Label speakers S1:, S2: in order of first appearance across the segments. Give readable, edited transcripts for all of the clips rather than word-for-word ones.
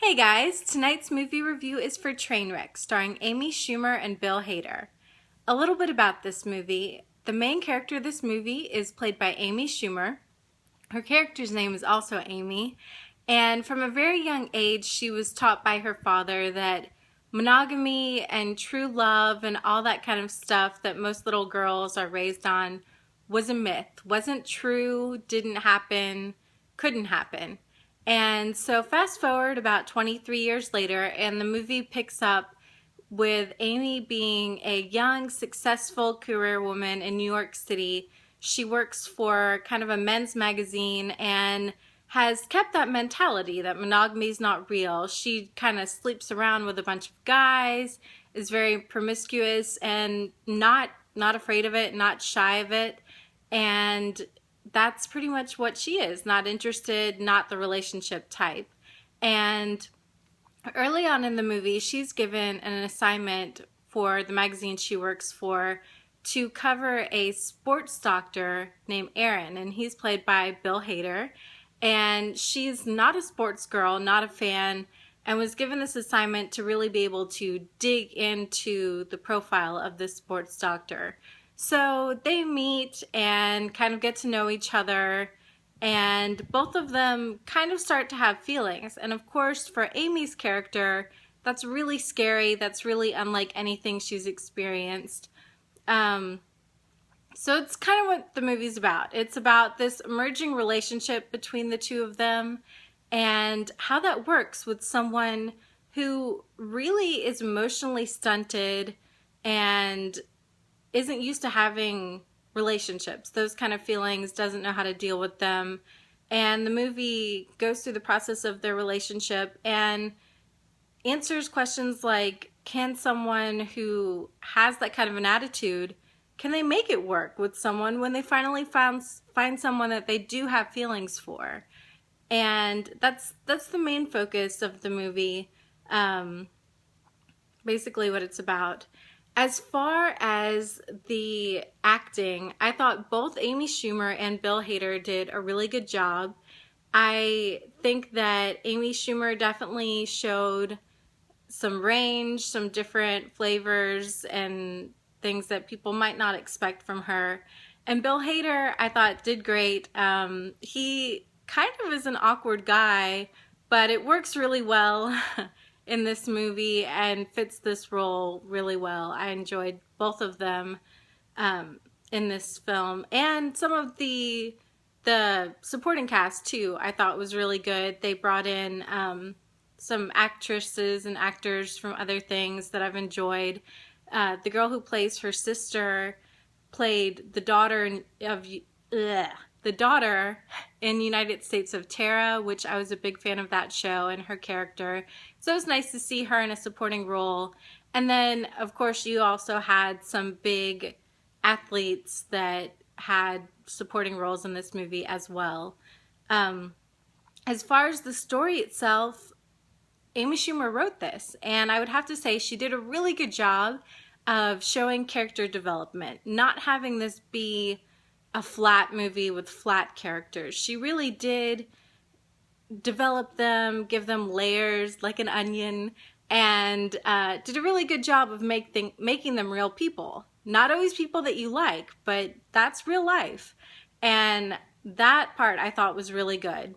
S1: Hey guys, tonight's movie review is for Trainwreck, starring Amy Schumer and Bill Hader. A little bit about this movie. The main character of this movie is played by Amy Schumer. Her character's name is also Amy, and from a very young age she was taught by her father that monogamy and true love and all that kind of stuff that most little girls are raised on was a myth, wasn't true, didn't happen, couldn't happen. And so fast forward about 23 years later, and the movie picks up with Amy being a young, successful career woman in New York City. She works for kind of a men's magazine and has kept that mentality that monogamy is not real. She kind of sleeps around with a bunch of guys, is very promiscuous and not afraid of it, not shy of it. And that's pretty much what she is, not interested, not the relationship type. And early on in the movie, she's given an assignment for the magazine she works for to cover a sports doctor named Aaron, and he's played by Bill Hader. And she's not a sports girl, not a fan, and was given this assignment to really be able to dig into the profile of this sports doctor. So they meet and kind of get to know each other, and both of them kind of start to have feelings. And of course, for Amy's character, that's really scary. That's really unlike anything she's experienced. So it's kind of what the movie's about. It's about this emerging relationship between the two of them and how that works with someone who really is emotionally stunted and isn't used to having relationships, those kind of feelings, doesn't know how to deal with them. And the movie goes through the process of their relationship and answers questions like, can someone who has that kind of an attitude, can they make it work with someone when they finally find someone that they do have feelings for? And that's the main focus of the movie, basically what it's about. As far as the acting, I thought both Amy Schumer and Bill Hader did a really good job. I think that Amy Schumer definitely showed some range, some different flavors and things that people might not expect from her. And Bill Hader, I thought, did great. He kind of is an awkward guy, but it works really well in this movie and fits this role really well. I enjoyed both of them in this film, and some of the supporting cast too I thought was really good. They brought in some actresses and actors from other things that I've enjoyed. The girl who plays her sister played the daughter in United States of Tara, which I was a big fan of that show and her character. So it was nice to see her in a supporting role. And then, of course, you also had some big athletes that had supporting roles in this movie as well. As far as the story itself, Amy Schumer wrote this, and I would have to say she did a really good job of showing character development, not having this be a flat movie with flat characters. She really did develop them, give them layers like an onion, and did a really good job of making them real people. Not always people that you like, but that's real life. And that part I thought was really good.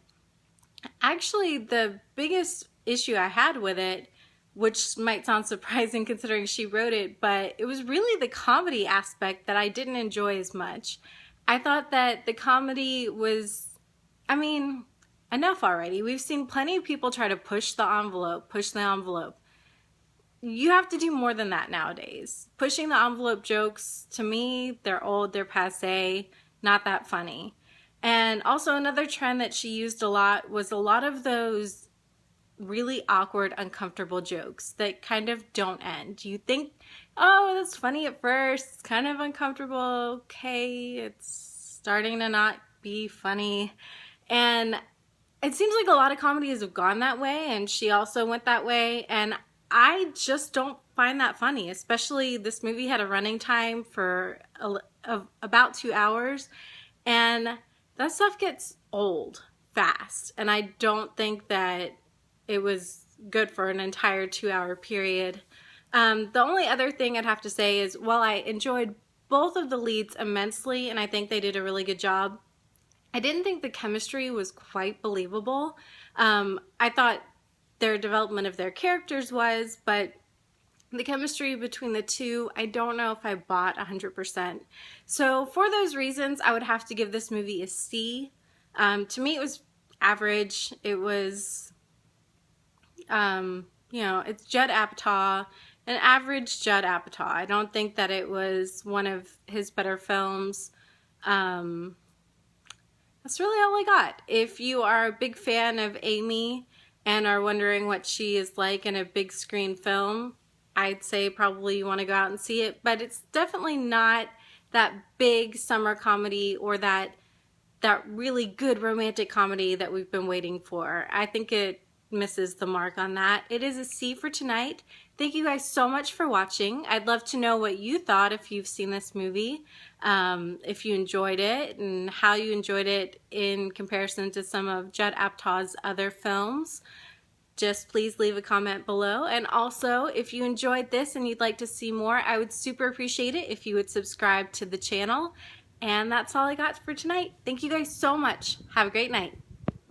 S1: Actually, the biggest issue I had with it, which might sound surprising considering she wrote it, but it was really the comedy aspect that I didn't enjoy as much. I thought that the comedy was, enough already. We've seen plenty of people try to push the envelope. You have to do more than that nowadays. Pushing the envelope jokes, to me, they're old, they're passé, not that funny. And also another trend that she used a lot was a lot of those really awkward, uncomfortable jokes that kind of don't end. You think, oh, that's funny at first, it's kind of uncomfortable, okay, it's starting to not be funny. And it seems like a lot of comedies have gone that way, and she also went that way, and I just don't find that funny. Especially this movie had a running time for about 2 hours, and that stuff gets old fast, and I don't think that it was good for an entire 2-hour period. The only other thing I'd have to say is, while I enjoyed both of the leads immensely, and I think they did a really good job, I didn't think the chemistry was quite believable. I thought their development of their characters was, but the chemistry between the two, I don't know if I bought 100%. So for those reasons, I would have to give this movie a C. To me, it was average. It was, it's Judd Apatow, an average Judd Apatow. I don't think that it was one of his better films. That's really all I got. If you are a big fan of Amy and are wondering what she is like in a big screen film, I'd say probably you want to go out and see it, but it's definitely not that big summer comedy or that really good romantic comedy that we've been waiting for. I think it misses the mark on that. It is a C for tonight. Thank you guys so much for watching. I'd love to know what you thought if you've seen this movie, if you enjoyed it and how you enjoyed it in comparison to some of Judd Apatow's other films. Just please leave a comment below. And also, if you enjoyed this and you'd like to see more, I would super appreciate it if you would subscribe to the channel. And that's all I got for tonight. Thank you guys so much. Have a great night.